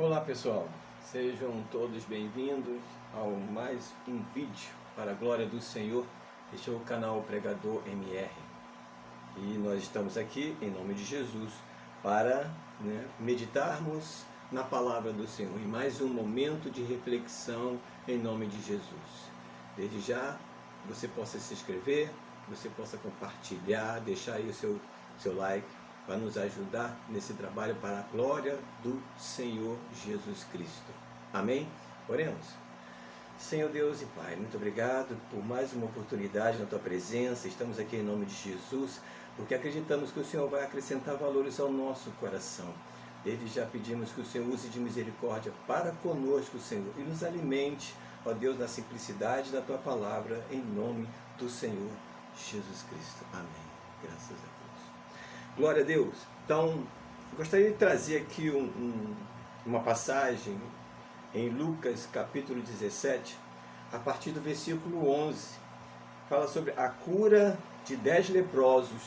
Olá pessoal, sejam todos bem-vindos ao mais um vídeo para a glória do Senhor. Este é o canal Pregador MR e nós estamos aqui em nome de Jesus para meditarmos na palavra do Senhor, em mais um momento de reflexão em nome de Jesus. Desde já, você possa se inscrever, você possa compartilhar, deixar aí o seu like, para nos ajudar nesse trabalho para a glória do Senhor Jesus Cristo. Amém? Oremos. Senhor Deus e Pai, muito obrigado por mais uma oportunidade na Tua presença. Estamos aqui em nome de Jesus, porque acreditamos que o Senhor vai acrescentar valores ao nosso coração. Desde já pedimos que o Senhor use de misericórdia para conosco, Senhor, e nos alimente, ó Deus, na simplicidade da Tua palavra, em nome do Senhor Jesus Cristo. Amém. Graças a Deus. Glória a Deus. Então, gostaria de trazer aqui uma passagem em Lucas capítulo 17, a partir do versículo 11. Fala sobre a cura de 10 leprosos.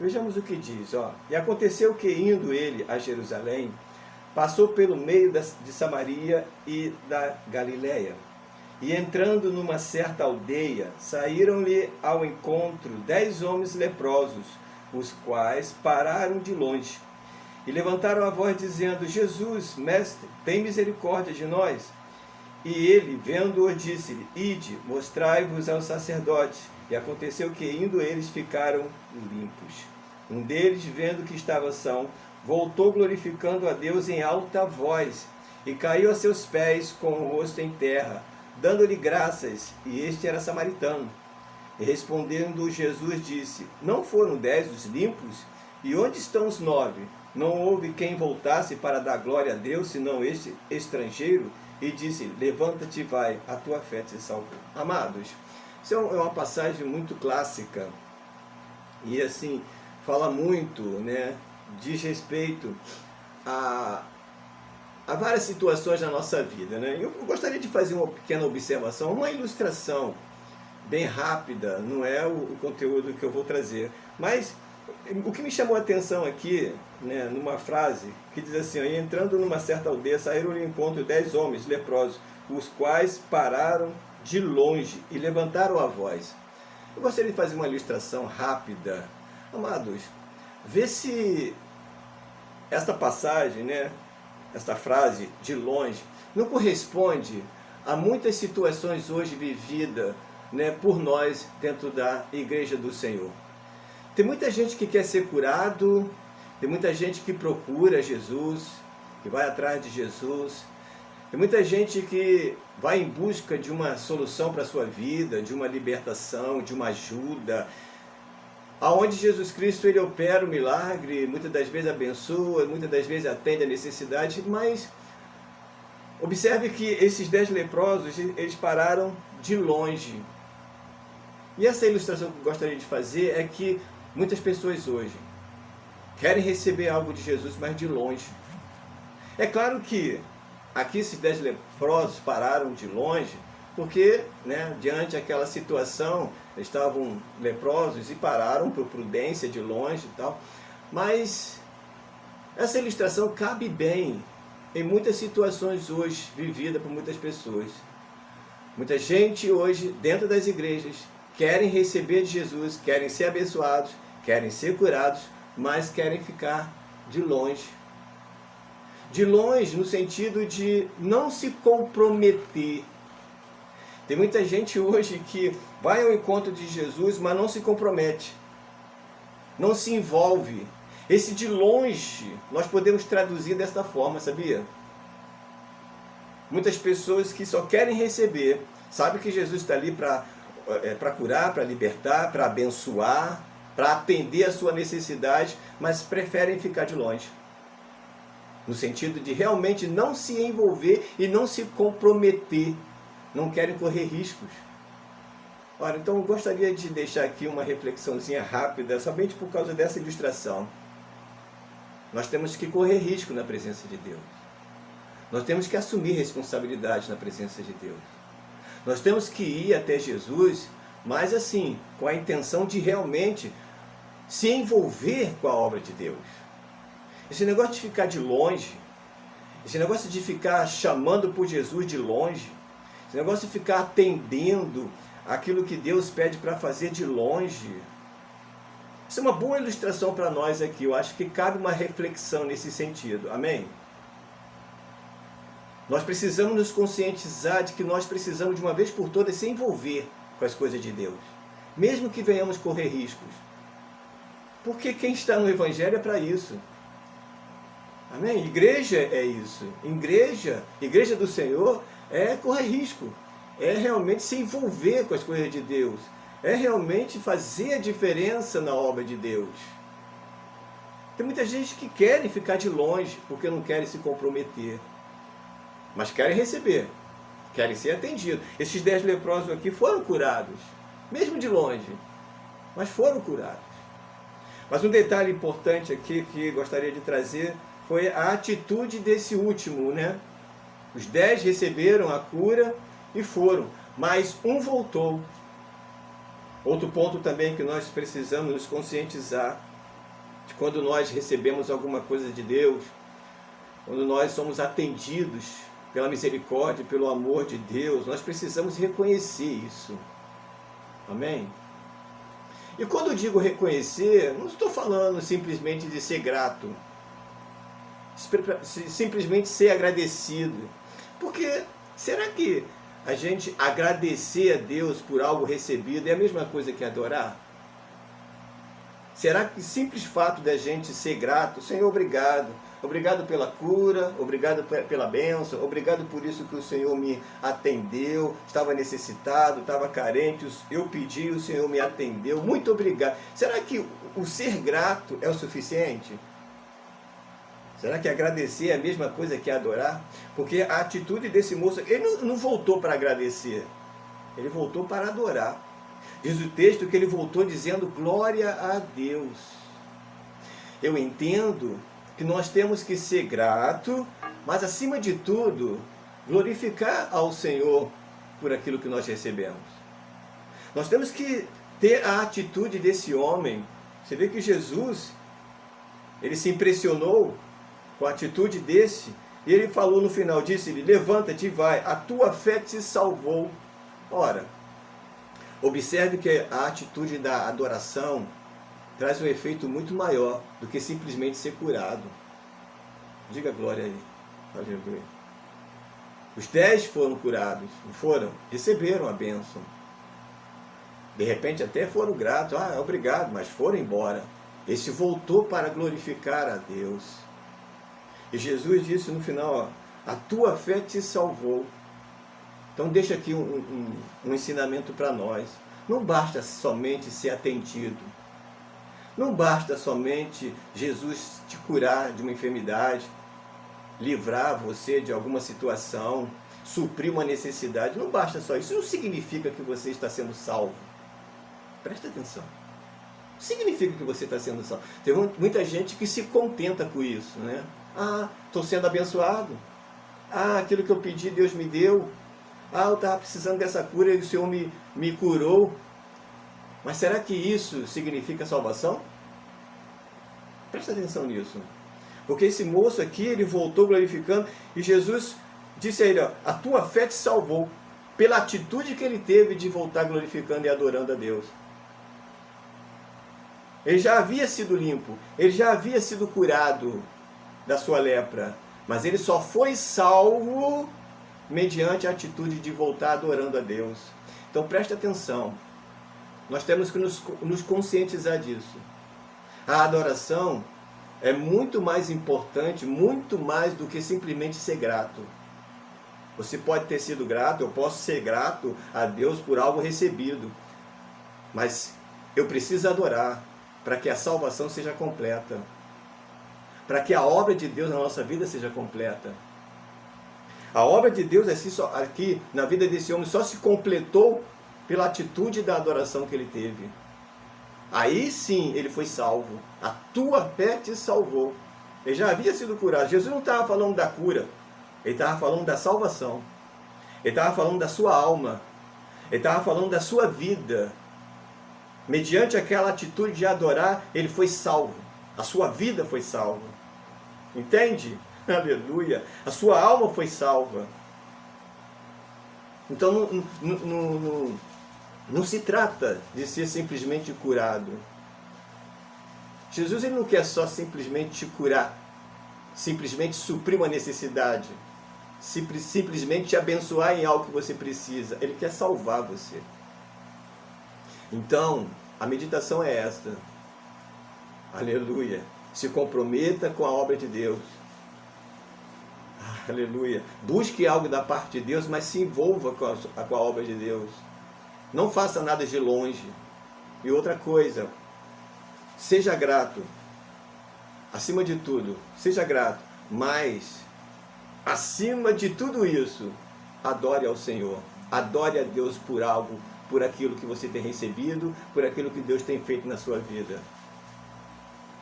Vejamos o que diz. E aconteceu que, indo ele a Jerusalém, passou pelo meio de Samaria e da Galiléia. E entrando numa certa aldeia, saíram-lhe ao encontro 10 homens leprosos, os quais pararam de longe e levantaram a voz dizendo: Jesus, mestre, tem misericórdia de nós. E ele, vendo-os, disse-lhe: Ide, mostrai-vos aos sacerdotes. E aconteceu que, indo eles, ficaram limpos. Um deles, vendo que estava são, voltou glorificando a Deus em alta voz, e caiu a seus pés com o rosto em terra, dando-lhe graças, e este era samaritano. E respondendo Jesus disse: Não foram 10 os limpos? E onde estão os 9? Não houve quem voltasse para dar glória a Deus, senão este estrangeiro? E disse: Levanta-te e vai, a tua fé te salvou. Amados, isso é uma passagem muito clássica. E assim, fala muito, diz respeito a várias situações na nossa vida. Eu gostaria de fazer uma pequena observação, uma ilustração bem rápida, não é o conteúdo que eu vou trazer, mas o que me chamou a atenção aqui, numa frase que diz assim: e entrando numa certa aldeia, saíram ao encontro 10 homens leprosos, os quais pararam de longe e levantaram a voz. Eu gostaria de fazer uma ilustração rápida. Amados, vê se esta passagem, esta frase, de longe, não corresponde a muitas situações hoje vividas por nós dentro da igreja do Senhor. Tem muita gente que quer ser curado, tem muita gente que procura Jesus, que vai atrás de Jesus, tem muita gente que vai em busca de uma solução para a sua vida, de uma libertação, de uma ajuda, aonde Jesus Cristo ele opera o milagre, muitas das vezes abençoa, muitas das vezes atende a necessidade, mas observe que esses 10 leprosos, eles pararam de longe. E essa ilustração que eu gostaria de fazer é que muitas pessoas hoje querem receber algo de Jesus, mas de longe. É claro que aqui esses 10 leprosos pararam de longe, porque diante daquela situação, eles estavam leprosos e pararam por prudência de longe e tal. Mas essa ilustração cabe bem em muitas situações hoje vividas por muitas pessoas. Muita gente hoje dentro das igrejas querem receber de Jesus, querem ser abençoados, querem ser curados, mas querem ficar de longe. De longe no sentido de não se comprometer. Tem muita gente hoje que vai ao encontro de Jesus, mas não se compromete, não se envolve. Esse de longe, nós podemos traduzir desta forma, sabia? Muitas pessoas que só querem receber, sabem que Jesus está ali para curar, para libertar, para abençoar, para atender a sua necessidade, mas preferem ficar de longe. No sentido de realmente não se envolver e não se comprometer. Não querem correr riscos. Ora, então eu gostaria de deixar aqui uma reflexãozinha rápida, somente por causa dessa ilustração. Nós temos que correr risco na presença de Deus. Nós temos que assumir responsabilidade na presença de Deus. Nós temos que ir até Jesus, mas assim, com a intenção de realmente se envolver com a obra de Deus. Esse negócio de ficar de longe Esse negócio de ficar chamando por Jesus de longe, esse negócio de ficar atendendo aquilo que Deus pede para fazer de longe. Isso é uma boa ilustração para nós aqui. Eu acho que cabe uma reflexão nesse sentido. Amém? Nós precisamos nos conscientizar de que nós precisamos de uma vez por todas se envolver com as coisas de Deus, mesmo que venhamos correr riscos. Porque quem está no Evangelho é para isso. Amém? Igreja é isso. Igreja do Senhor é correr risco. É realmente se envolver com as coisas de Deus. É realmente fazer a diferença na obra de Deus. Tem muita gente que querem ficar de longe porque não querem se comprometer. Mas querem receber. Querem ser atendidos. Esses 10 leprosos aqui foram curados. Mesmo de longe. Mas foram curados. Mas um detalhe importante aqui que gostaria de trazer foi a atitude desse último, né? Os 10 receberam a cura e foram, mas um voltou. Outro ponto também que nós precisamos nos conscientizar, de quando nós recebemos alguma coisa de Deus, quando nós somos atendidos pela misericórdia, pelo amor de Deus, nós precisamos reconhecer isso. Amém? E quando eu digo reconhecer, não estou falando simplesmente de ser grato, simplesmente ser agradecido. Porque será que a gente agradecer a Deus por algo recebido é a mesma coisa que adorar? Será que o simples fato da gente ser grato, Senhor, obrigado. Obrigado pela cura, obrigado pela bênção, obrigado por isso que o Senhor me atendeu, estava necessitado, estava carente, eu pedi, o Senhor me atendeu, muito obrigado. Será que o ser grato é o suficiente? Será que agradecer é a mesma coisa que adorar? Porque a atitude desse moço, ele não voltou para agradecer, ele voltou para adorar. Diz o texto que ele voltou dizendo glória a Deus. Eu entendo que nós temos que ser grato, mas acima de tudo, glorificar ao Senhor por aquilo que nós recebemos. Nós temos que ter a atitude desse homem. Você vê que Jesus, ele se impressionou com a atitude desse, e ele falou no final, disse-lhe, levanta-te e vai, a tua fé te salvou. Ora, observe que a atitude da adoração traz um efeito muito maior do que simplesmente ser curado. Diga glória aí. Aleluia. Os 10 foram curados, não foram? Receberam a bênção. De repente até foram gratos, obrigado, mas foram embora. Esse voltou para glorificar a Deus. E Jesus disse no final, a tua fé te salvou. Então deixa aqui um ensinamento para nós. Não basta somente ser atendido. Não basta somente Jesus te curar de uma enfermidade, livrar você de alguma situação, suprir uma necessidade. Não basta só isso. Isso não significa que você está sendo salvo. Presta atenção. Não significa que você está sendo salvo. Tem muita gente que se contenta com isso, né? Estou sendo abençoado. Aquilo que eu pedi, Deus me deu. Eu estava precisando dessa cura e o Senhor me curou. Mas será que isso significa salvação? Presta atenção nisso. Porque esse moço aqui, ele voltou glorificando, e Jesus disse a ele, a tua fé te salvou, pela atitude que ele teve de voltar glorificando e adorando a Deus. Ele já havia sido limpo, ele já havia sido curado da sua lepra, mas ele só foi salvo mediante a atitude de voltar adorando a Deus. Então preste atenção. Nós temos que nos conscientizar disso. A adoração é muito mais importante, muito mais do que simplesmente ser grato. Você pode ter sido grato, eu posso ser grato a Deus por algo recebido. Mas eu preciso adorar para que a salvação seja completa. Para que a obra de Deus na nossa vida seja completa. A obra de Deus aqui na vida desse homem só se completou pela atitude da adoração que ele teve. Aí sim ele foi salvo. A tua fé te salvou. Ele já havia sido curado. Jesus não estava falando da cura. Ele estava falando da salvação. Ele estava falando da sua alma. Ele estava falando da sua vida. Mediante aquela atitude de adorar, ele foi salvo. A sua vida foi salva. Entende? Aleluia. A sua alma foi salva. Então não se trata de ser simplesmente curado. Jesus ele não quer só simplesmente te curar, simplesmente suprir uma necessidade, simplesmente te abençoar em algo que você precisa. Ele quer salvar você. Então, a meditação é esta. Aleluia. Se comprometa com a obra de Deus. Aleluia. Busque algo da parte de Deus, mas se envolva com a obra de Deus. Não faça nada de longe. E outra coisa, seja grato. Acima de tudo, seja grato. Mas, acima de tudo isso, adore ao Senhor. Adore a Deus por algo, por aquilo que você tem recebido, por aquilo que Deus tem feito na sua vida.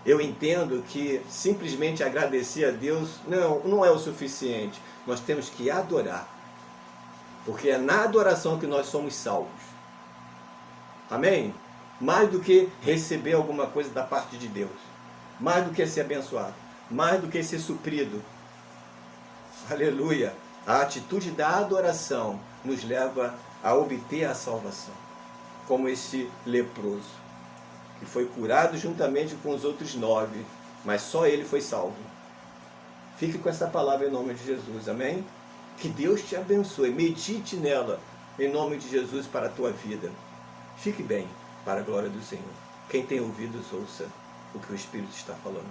Eu entendo que simplesmente agradecer a Deus não é o suficiente. Nós temos que adorar. Porque é na adoração que nós somos salvos. Amém? Mais do que receber alguma coisa da parte de Deus. Mais do que ser abençoado. Mais do que ser suprido. Aleluia! A atitude da adoração nos leva a obter a salvação. Como esse leproso, que foi curado juntamente com os outros 9, mas só ele foi salvo. Fique com essa palavra em nome de Jesus, amém? Que Deus te abençoe, medite nela em nome de Jesus para a tua vida. Fique bem, para a glória do Senhor. Quem tem ouvidos, ouça o que o Espírito está falando.